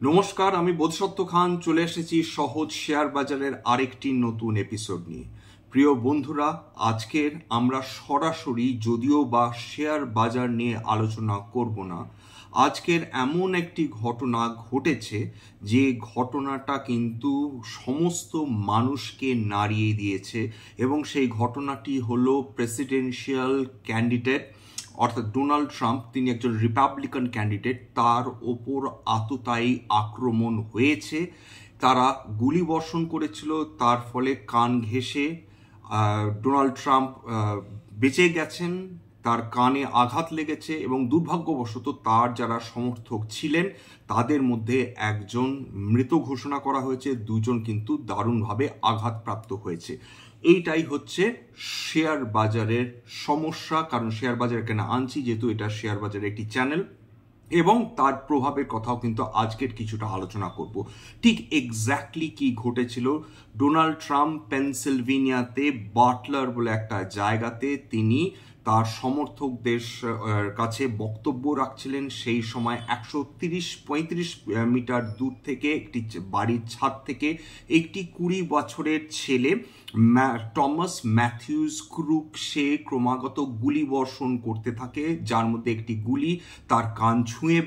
নমস্কার, আমি বোধসত্ত্ব খান চলে এসেছি সহজ শেয়ার বাজারের আরেকটি নতুন এপিসোড নিয়ে। প্রিয় বন্ধুরা, আজকের আমরা সরাসরি যদিও বা শেয়ার বাজার নিয়ে আলোচনা করব না, আজকের এমন একটি ঘটনা ঘটেছে যে ঘটনাটা কিন্তু সমস্ত মানুষকে নাড়িয়ে দিয়েছে এবং সেই ঘটনাটি হলো প্রেসিডেন্সিয়াল ক্যান্ডিডেট অর্থাৎ ডোনাল্ড ট্রাম্প। তিনি একজন রিপাবলিকান ক্যান্ডিডেট, তার ওপর আততায়ী আক্রমণ হয়েছে। তারা গুলি বর্ষণ করেছিল, তার ফলে কান ঘেঁষে ডোনাল্ড ট্রাম্প বেঁচে গেছেন। তার কানে আঘাত লেগেছে এবং দুর্ভাগ্যবশত তার যারা সমর্থক ছিলেন তাদের মধ্যে একজন মৃত ঘোষণা করা হয়েছে, দুজন কিন্তু দারুণভাবে আঘাতপ্রাপ্ত হয়েছে। এইটাই হচ্ছে শেয়ার বাজারের সমস্যা, কারণ শেয়ার বাজার কেন আনছি যেহেতু এটা শেয়ার বাজারের একটি চ্যানেল এবং তার প্রভাবের কথাও কিন্তু আজকের কিছুটা আলোচনা করব। ঠিক এক্স্যাক্টলি কি ঘটেছিল, ডোনাল্ড ট্রাম্প পেনসিলভেনিয়াতে বাটলার বলে একটা জায়গাতে তিনি তার সমর্থকদের কাছে বক্তব্য রাখছিলেন। সেই সময় 135 মিটার দূর থেকে একটি বাড়ির ছাদ থেকে একটি 20 বছরের ছেলে টমাস ম্যাথিউস ক্রুক সে ক্রমাগত গুলি বর্ষণ করতে থাকে, যার মধ্যে একটি গুলি তার কান ছুঁয়ে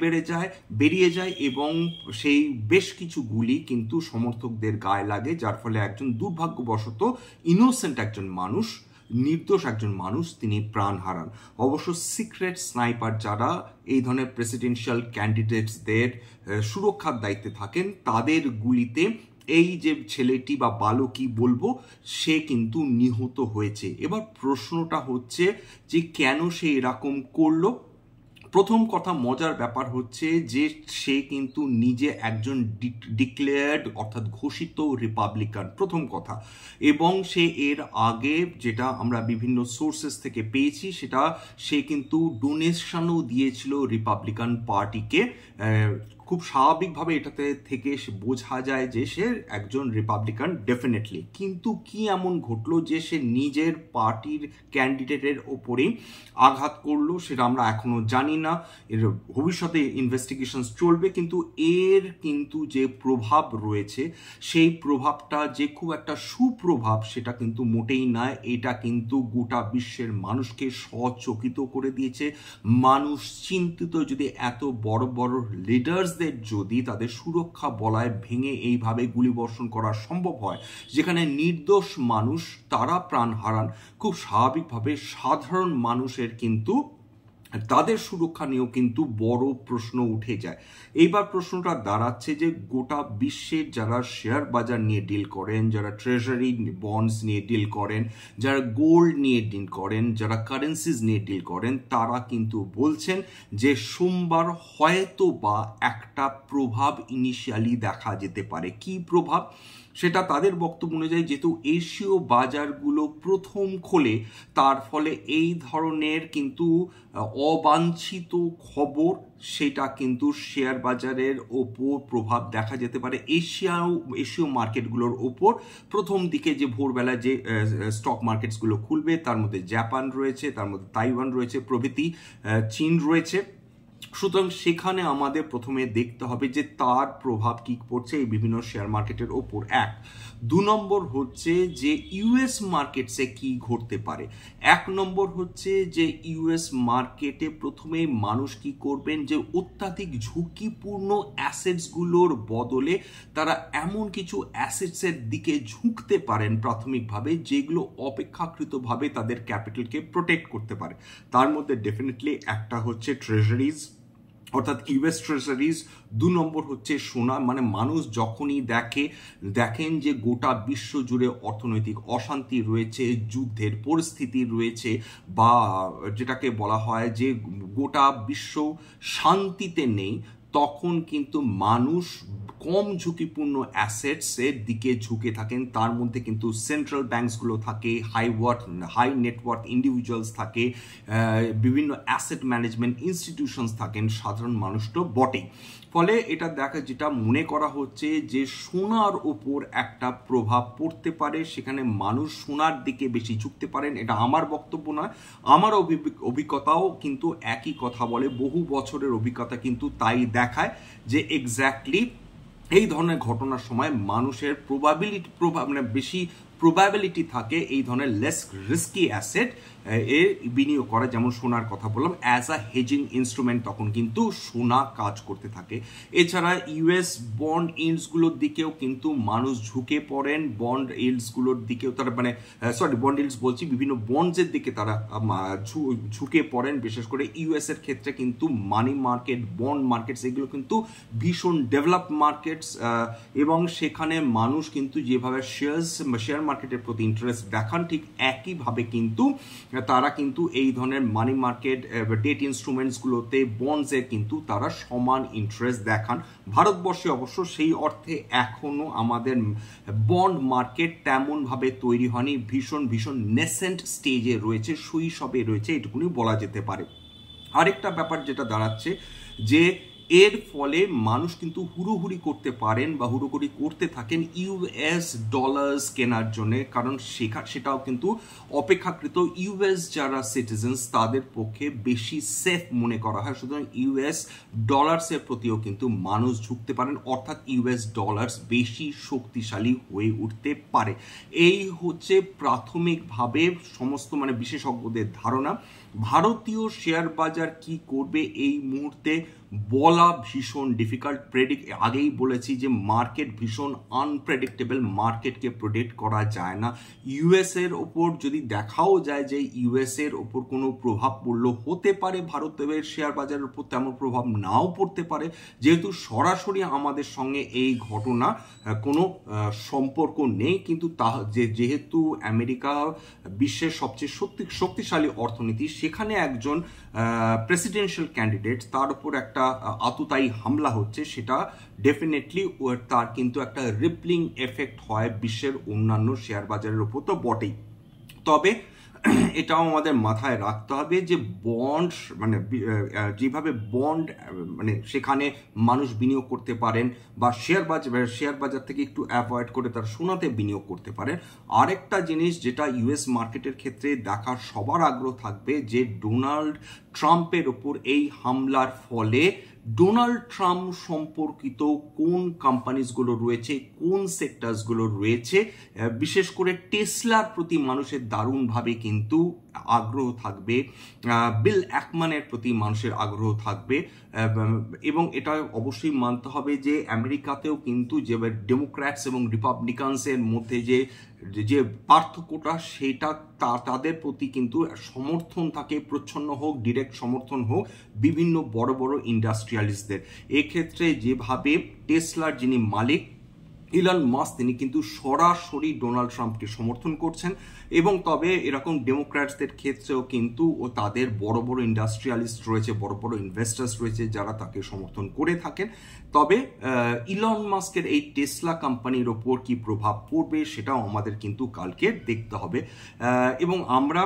বেরিয়ে যায় এবং সেই বেশ কিছু গুলি কিন্তু সমর্থকদের গায়ে লাগে, যার ফলে একজন দুর্ভাগ্যবশত ইনোসেন্ট একজন মানুষ, নির্দোষ একজন মানুষ তিনি প্রাণ হারান। অবশ্য সিক্রেট স্নাইপার যারা এই ধরনের প্রেসিডেন্সিয়াল ক্যান্ডিডেটসদের সুরক্ষার দায়িত্বে থাকেন তাদের গুলিতে এই যে ছেলেটি বা বালকই বলবো সে কিন্তু নিহত হয়েছে। এবার প্রশ্নটা হচ্ছে যে কেন সে এরকম করলো। প্রথম কথা, মজার ব্যাপার হচ্ছে যে সে কিন্তু নিজে একজন ডিক্লেয়ার্ড অর্থাৎ ঘোষিত রিপাবলিকান, প্রথম কথা। এবং সে এর আগে যেটা আমরা বিভিন্ন সোর্সেস থেকে পেয়েছি সেটা সে কিন্তু ডোনেশনও দিয়েছিল রিপাবলিকান পার্টিকে। খুব স্বাভাবিকভাবে এটাতে থেকে সে বোঝা যায় যে সে একজন রিপাবলিকান ডেফিনেটলি। কিন্তু কি এমন ঘটলো যে সে নিজের পার্টির ক্যান্ডিডেটের ওপরেই আঘাত করলো সেটা আমরা এখনো জানি না। এর ভবিষ্যতে ইনভেস্টিগেশন চলবে, কিন্তু এর কিন্তু যে প্রভাব রয়েছে সেই প্রভাবটা যে খুব একটা সুপ্রভাব সেটা কিন্তু মোটেই নয়। এটা কিন্তু গোটা বিশ্বের মানুষকে সচকিত করে দিয়েছে। মানুষ চিন্তিত, যদি এত বড় বড় লিডার্সদের যদি তাদের সুরক্ষা বলয় ভেঙে এইভাবে গুলিবর্ষণ করা সম্ভব হয় যেখানে নির্দোষ মানুষ তারা প্রাণ হারান, খুব স্বাভাবিকভাবে সাধারণ মানুষের কিন্তু তাদের সুরক্ষা নিয়েও কিন্তু বড় প্রশ্ন উঠে যায়। এইবার প্রশ্নটা দাঁড়াচ্ছে যে গোটা বিশ্বের যারা শেয়ার বাজার নিয়ে ডিল করেন, যারা ট্রেজারি বন্ডস নিয়ে ডিল করেন, যারা গোল্ড নিয়ে ডিল করেন, যারা কারেন্সিজ নিয়ে ডিল করেন, তারা কিন্তু বলছেন যে সোমবার হয়তো বা একটা প্রভাব ইনিশিয়ালি দেখা যেতে পারে। কি প্রভাব সেটা তাদের বক্তব্য অনুযায়ী যেহেতু এশীয় বাজারগুলো প্রথম খোলে, তার ফলে এই ধরনের কিন্তু অবাঞ্ছিত খবর সেটা কিন্তু শেয়ার বাজারের ওপর প্রভাব দেখা যেতে পারে। এশীয় মার্কেটগুলোর ওপর প্রথম দিকে যে ভোরবেলা যে স্টক মার্কেটসগুলো খুলবে তার মধ্যে জাপান রয়েছে, তার মধ্যে তাইওয়ান রয়েছে প্রভৃতি, চীন রয়েছে। সুতরাং সেখানে আমাদের প্রথমে দেখতে হবে যে তার প্রভাব কি পড়ছে এই বিভিন্ন শেয়ার মার্কেটের ওপর। এক, দু নম্বর হচ্ছে যে ইউএস মার্কেটসে কি ঘটতে পারে। এক নম্বর হচ্ছে যে ইউএস মার্কেটে প্রথমে মানুষ কি করবেন যে অত্যাধিক ঝুঁকিপূর্ণ অ্যাসেটসগুলোর বদলে তারা এমন কিছু অ্যাসেটসের দিকে ঝুঁকতে পারেন প্রাথমিকভাবে যেগুলো অপেক্ষাকৃতভাবে তাদের ক্যাপিটালকে প্রোটেক্ট করতে পারে। তার মধ্যে ডেফিনেটলি একটা হচ্ছে ট্রেজারিজ অর্থাৎ ইউএস ট্রেজারিজ, দু নম্বর হচ্ছে সোনা। মানে মানুষ যখনই দেখেন যে গোটা বিশ্ব জুড়ে অর্থনৈতিক অশান্তি রয়েছে, যুদ্ধের পরিস্থিতি রয়েছে, বা যেটাকে বলা হয় যে গোটা বিশ্ব শান্তিতে নেই, তখন কিন্তু মানুষ কম ঝুঁকিপূর্ণ অ্যাসেটসের দিকে ঝুঁকে থাকেন। তার মধ্যে কিন্তু সেন্ট্রাল ব্যাংকসগুলো থাকে, হাই নেটওয়ার্থ ইন্ডিভিজুয়ালস থাকে, বিভিন্ন অ্যাসেট ম্যানেজমেন্ট ইনস্টিটিউশনস থাকেন, সাধারণ মানুষ তো বটেই। ফলে এটা যেটা মনে করা হচ্ছে যে সোনার ওপর একটা প্রভাব পড়তে পারে, সেখানে মানুষ সোনার দিকে বেশি ঝুঁকতে পারেন। এটা আমার বক্তব্য নয়, আমার অভিজ্ঞতাও কিন্তু একই কথা বলে। বহু বছরের অভিজ্ঞতা কিন্তু তাই দেখায় যে এক্স্যাক্টলি এই ধরনের ঘটনার সময় মানুষের মানে বেশি প্রবাবিলিটি থাকে এই ধরনের লেস রিস্কি অ্যাসেট এর বিনিয়োগ করা, যেমন সোনার কথা বললাম, অ্যাজ আ হেজিং ইনস্ট্রুমেন্ট তখন কিন্তু সোনা কাজ করতে থাকে। এছাড়া ইউএস বন্ড ইল্ডসগুলোর দিকেও কিন্তু মানুষ ঝুঁকে পড়েন, বন্ড ইল্ডসগুলোর দিকেও তারা বন্ড ইল্ডস বলছি, বিভিন্ন বন্ডসের দিকে তারা ঝুঁকে পড়েন। বিশেষ করে ইউএস এর ক্ষেত্রে কিন্তু মানি মার্কেট, বন্ড মার্কেটস এগুলো কিন্তু ভীষণ ডেভেলপ মার্কেটস, এবং সেখানে মানুষ কিন্তু যেভাবে শেয়ার মার্কেটের প্রতি ইন্টারেস্ট দেখান, ঠিক একইভাবে কিন্তু তারা কিন্তু এই ধরনের মানি মার্কেট, ডেট ইনস্ট্রুমেন্টসগুলোতে, বন্ডসে কিন্তু তারা সমান ইন্টারেস্ট দেখান। ভারতবর্ষে অবশ্য সেই অর্থে এখনো আমাদের বন্ড মার্কেট তেমনভাবে তৈরি হয়নি, ভীষণ নেসেন্ট স্টেজে রয়েছে, শৈশবে রয়েছে, এটুকুনি বলা যেতে পারে। আরেকটা ব্যাপার যেটা দাঁড়াচ্ছে যে এর ফলে মানুষ কিন্তু হুড়োহুড়ি করতে পারেন বা হুড়োহুড়ি করতে থাকেন ইউএস ডলার্স কেনার জন্য, কারণ সেটাও কিন্তু অপেক্ষাকৃত ইউএস যারা সিটিজেন্স তাদের পক্ষে বেশি সেফ মনে করা হয়। সুতরাং ইউএস ডলার্সের প্রতিও কিন্তু মানুষ ঝুঁকতে পারেন, অর্থাৎ ইউএস ডলার্স বেশি শক্তিশালী হয়ে উঠতে পারে। এই হচ্ছে প্রাথমিকভাবে সমস্ত বিশেষজ্ঞদের ধারণা। ভারতীয় শেয়ার বাজার কি করবে এই মুহূর্তে বলা ভীষণ ডিফিকাল্ট। আগেই বলেছি যে মার্কেট ভীষণ আনপ্রেডিক্টেবল, মার্কেটকে প্রেডিক্ট করা যায় না। ইউএস এর ওপর যদি দেখাও যায় যে ইউএস এর ওপর কোনো প্রভাব পড়লো, হতে পারে ভারতের শেয়ার বাজারের উপর তেমন প্রভাব নাও পড়তে পারে, যেহেতু সরাসরি আমাদের সঙ্গে এই ঘটনা কোনো সম্পর্ক নেই। কিন্তু যেহেতু আমেরিকা বিশ্বের সবচেয়ে শক্তিশালী অর্থনীতি, সেখানে একজন প্রেসিডেন্সিয়াল ক্যান্ডিডেট, তার উপর একটা আততায়ী হামলা হচ্ছে, সেটা ডেফিনেটলি তার কিন্তু একটা রিপলিং এফেক্ট হয় বিশ্বের অন্যান্য শেয়ার বাজারের উপর তো বটেই। তবে এটাও আমাদের মাথায় রাখতে হবে যে বন্ড যেভাবে বন্ড সেখানে মানুষ বিনিয়োগ করতে পারেন, বা শেয়ার বাজার থেকে একটু অ্যাভয়েড করে তার সোনাতে বিনিয়োগ করতে পারেন। আরেকটা জিনিস যেটা ইউএস মার্কেটের ক্ষেত্রে দেখার সবার আগ্রহ থাকবে, যে ডোনাল্ড ট্রাম্পের ওপর এই হামলার ফলে ডোনাল্ড ট্রাম্প সম্পর্কিত কোন কোম্পানিজগুলো রয়েছে, কোন সেক্টরসগুলো রয়েছে, বিশেষ করে টেসলার প্রতি মানুষের দারুণভাবে কিন্তু আগ্রহ থাকবে, বিল অ্যাকম্যানের প্রতি মানুষের আগ্রহ থাকবে। এবং এটা অবশ্যই মানতে হবে যে আমেরিকাতেও কিন্তু যে ডেমোক্র্যাটস এবং রিপাবলিকানসের মধ্যে যে পার্থক্যটা, সেটা তাদের প্রতি কিন্তু সমর্থন থাকে, প্রচ্ছন্ন হোক, ডিরেক্ট সমর্থন হোক বিভিন্ন বড় বড় ইন্ডাস্ট্রিয়ালিস্টদের। এক্ষেত্রে যেভাবে টেসলার যিনি মালিক ইলন মাস্ক, তিনি কিন্তু সরাসরি ডোনাল্ড ট্রাম্পকে সমর্থন করছেন। এবং তবে এরকম ডেমোক্র্যাটসদের ক্ষেত্রেও কিন্তু তাদের বড় বড় ইন্ডাস্ট্রিয়ালিস্ট রয়েছে, বড় বড় ইনভেস্টার্স রয়েছে যারা তাকে সমর্থন করে থাকেন। তবে ইলন মাস্কের এই টেসলা কোম্পানির ওপর কি প্রভাব পড়বে সেটাও আমাদের কিন্তু কালকে দেখতে হবে। এবং আমরা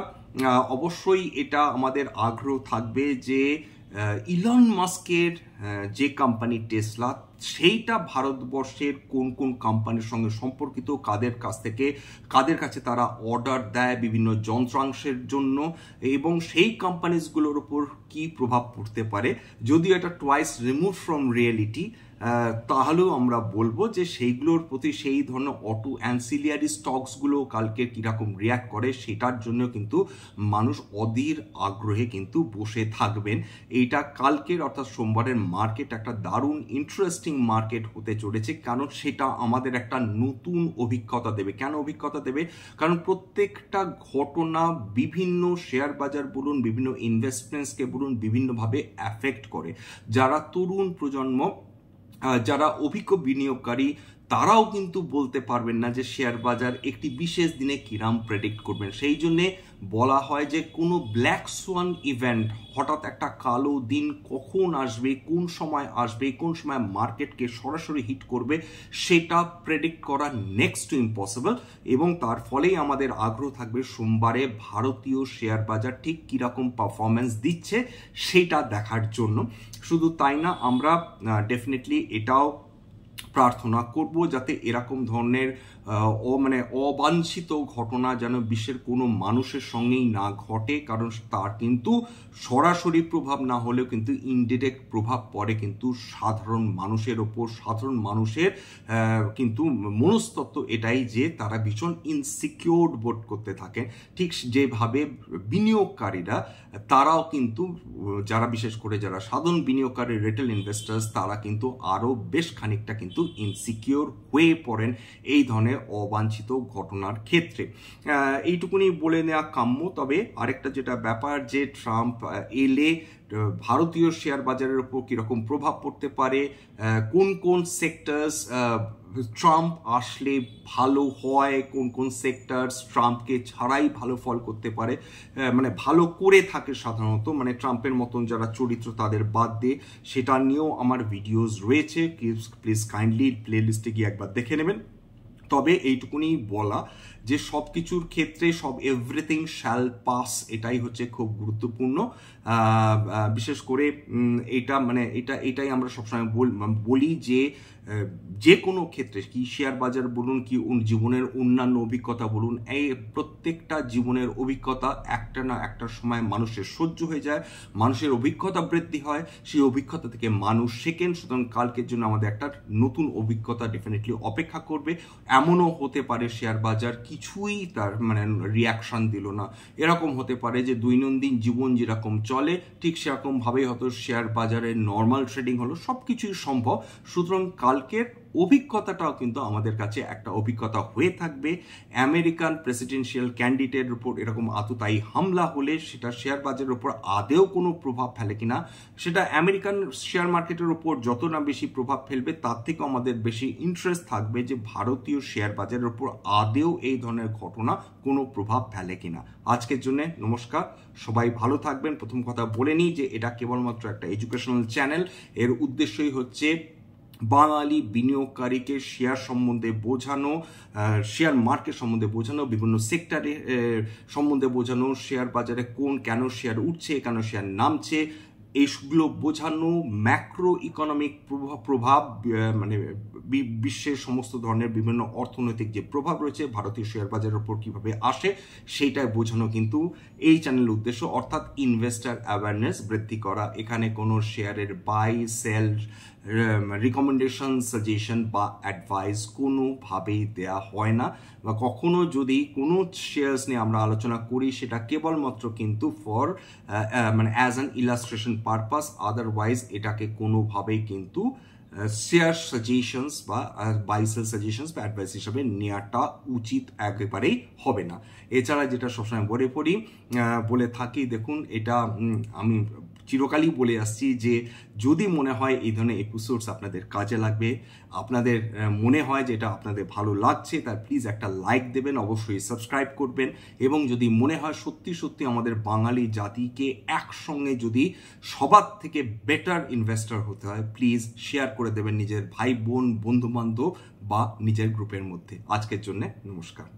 অবশ্যই এটা আমাদের আগ্রহ থাকবে যে ইলন মাস্কের যে কোম্পানি টেসলা, সেইটা ভারতবর্ষের কোন কোন কোম্পানির সঙ্গে সম্পর্কিত, কাদের কাছে তারা অর্ডার দেয় বিভিন্ন যন্ত্রাংশের জন্য, এবং সেই কোম্পানিজগুলোর উপর কি প্রভাব পড়তে পারে। যদিও এটা টুয়াইস রিমুভ ফ্রম রিয়েলিটি, তাহলেও আমরা বলবো যে সেইগুলোর প্রতি, সেই ধরনের অটো অ্যান্সিলিয়ারি স্টকসগুলো কালকে কিরকম রিয়াক্ট করে, সেটার জন্য কিন্তু মানুষ অধীর আগ্রহে কিন্তু বসে থাকবেন। এইটা কালকের অর্থাৎ সোমবারের মার্কেট একটা দারুণ ইন্টারেস্টিং মার্কেট হতে চলেছে, কারণ সেটা আমাদের একটা নতুন অভিজ্ঞতা দেবে। কেন অভিজ্ঞতা দেবে? কারণ প্রত্যেকটা ঘটনা বিভিন্ন শেয়ার বাজার বলুন, বিভিন্ন ইনভেস্টমেন্টসকে বলুন, বিভিন্নভাবে অ্যাফেক্ট করে। যারা তরুণ প্রজন্ম, যারা অভিজ্ঞ বিনিয়োগকারী, তারাও কিন্তু বলতে পারবেন না যে শেয়ার বাজার একটি বিশেষ দিনে কিরাম প্রেডিক্ট করবেন। সেই জন্যে বলা হয় যে কোনো ব্ল্যাক সোয়ান ইভেন্ট, হঠাৎ একটা কালো দিন কখন আসবে, কোন সময় আসবে, কোন সময় মার্কেটকে সরাসরি হিট করবে, সেটা প্রেডিক্ট করা নেক্সট টু ইম্পসিবল। এবং তার ফলেই আমাদের আগ্রহ থাকবে সোমবারে ভারতীয় শেয়ার বাজার ঠিক কিরকম পারফরমেন্স দিচ্ছে সেটা দেখার জন্য। শুধু তাই না, আমরা ডেফিনেটলি এটাও প্রার্থনা করব যাতে এরকম ধরনের মানে অবাঞ্ছিত ঘটনা যেন বিশ্বের কোনো মানুষের সঙ্গেই না ঘটে, কারণ তার কিন্তু সরাসরি প্রভাব না হলেও কিন্তু ইনডিরেক্ট প্রভাব পড়ে কিন্তু সাধারণ মানুষের ওপর। সাধারণ মানুষের কিন্তু মনস্তত্ত্ব এটাই যে তারা ভীষণ ইনসিকিউর বোধ করতে থাকে, ঠিক যেভাবে বিনিয়োগকারীরা তারাও কিন্তু, যারা বিশেষ করে যারা সাধারণ বিনিয়োগকারী রিটেল ইনভেস্টার্স, তারা কিন্তু আরও বেশ খানিকটা কিন্তু ইনসিকিউর হয়ে পড়েন এই ধরনের অবাঞ্ছিত ঘটনার ক্ষেত্রে। এইটুকুনি বলে নেওয়া কাম্য। তবে আরেকটা যেটা ব্যাপার, যে ট্রাম্প এলে ভারতীয় শেয়ার বাজারের উপর কীরকম প্রভাব পড়তে পারে, কোন কোন সেক্টরস ট্রাম্প আসলে ভালো হয়, কোন কোন সেক্টরস ট্রাম্পকে ছাড়াই ভালো ফল করতে পারে, মানে ভালো করে থাকে সাধারণত, মানে ট্রাম্পের মতন যারা চরিত্র তাদের বাদ দিয়ে, সেটা নিয়েও আমার ভিডিওস রয়েছে, প্লিজ কাইন্ডলি প্লে লিস্টে গিয়ে একবার দেখে নেবেন। তবে এইটুকুনি বলা যে সব কিছুর ক্ষেত্রে এভরিথিং শ্যাল পাস, এটাই হচ্ছে খুব গুরুত্বপূর্ণ। বিশেষ করে এটাই আমরা সবসময় বলি যে কোনো ক্ষেত্রে, কি শেয়ার বাজার বলুন, কি জীবনের অন্যান্য অভিজ্ঞতা বলুন, এই প্রত্যেকটা জীবনের অভিজ্ঞতা একটা না একটা সময় মানুষের সহ্য হয়ে যায়, মানুষের অভিজ্ঞতা বৃদ্ধি হয়, সেই অভিজ্ঞতা থেকে মানুষ শেখেন। সুতরাং কালকের জন্য আমাদের একটা নতুন অভিজ্ঞতা ডেফিনেটলি অপেক্ষা করবে। এমনও হতে পারে শেয়ার বাজার কিছুই তার রিয়াকশন দিল না, এরকম হতে পারে যে দৈনন্দিন জীবন যেরকম চলে ঠিক সেরকমভাবেই হয়তো শেয়ার বাজারের নর্মাল ট্রেডিং হলো, সব কিছুই সম্ভব। সুতরাং কালকের অভিজ্ঞতাটাও কিন্তু আমাদের কাছে একটা অভিজ্ঞতা হয়ে থাকবে। আমেরিকান প্রেসিডেন্সিয়াল ক্যান্ডিডেটের উপর এরকম আততায়ী হামলা হলে সেটা শেয়ার বাজারের উপর আদেও কোনো প্রভাব ফেলে কিনা, সেটা আমেরিকান শেয়ার মার্কেটের উপর যত না বেশি প্রভাব ফেলবে, তার থেকে আমাদের বেশি ইন্টারেস্ট থাকবে যে ভারতীয় শেয়ার বাজারের উপর আদেও এই ধরনের ঘটনা কোনো প্রভাব ফেলে কিনা। আজকের জন্য নমস্কার, সবাই ভালো থাকবেন। প্রথম কথা বলে নিই যে এটা কেবলমাত্র একটা এডুকেশনাল চ্যানেল, এর উদ্দেশ্যই হচ্ছে বাঙালি বিনিয়োগকারীকে শেয়ার সম্বন্ধে বোঝানো, শেয়ার মার্কেট সম্বন্ধে বোঝানো, বিভিন্ন সেক্টরে সম্বন্ধে বোঝানো, শেয়ার বাজারে কেন শেয়ার উঠছে, কেন শেয়ার নামছে, এইগুলো বোঝানো, ম্যাক্রো ইকোনমিক প্রভাব মানে বিশ্বের সমস্ত ধরনের বিভিন্ন অর্থনৈতিক যে প্রভাব রয়েছে ভারতীয় শেয়ার বাজারের উপর কীভাবে আসে, সেইটাই বোঝানো কিন্তু এই চ্যানেলের উদ্দেশ্য, অর্থাৎ ইনভেস্টার অ্যাওয়ারনেস বৃদ্ধি করা। এখানে কোনো শেয়ারের বাই সেল রিকমেন্ডেশন, সাজেশন বা অ্যাডভাইস কোনোভাবেই দেয়া হয় না, বা কখনো যদি কোনো শেয়ার্স নিয়ে আমরা আলোচনা করি সেটা কেবলমাত্র কিন্তু as an illustration purpose, otherwise এটাকে কোনোভাবেই কিন্তু শেয়ার সাজেশনস বা বাই সেল সাজেশনস বা অ্যাডভাইস হিসাবে নেওয়াটা উচিত একেবারেই হবে না। এছাড়া যেটা সবসময় বলে থাকি, দেখুন এটা আমি চিরকালই বলে আসছি যে যদি মনে হয় এই ধরনের এপিসোডস আপনাদের কাজে লাগবে, আপনাদের মনে হয় যে এটা আপনাদের ভালো লাগছে, তার প্লিজ একটা লাইক দেবেন, অবশ্যই সাবস্ক্রাইব করবেন, এবং যদি মনে হয় সত্যি সত্যি আমাদের বাঙালি জাতিকে একসঙ্গে যদি সবার থেকে বেটার ইনভেস্টর হতে হয়, প্লিজ শেয়ার করে দেবেন নিজের ভাই বোন, বন্ধু বান্ধব বা নিজের গ্রুপের মধ্যে। আজকের জন্য নমস্কার।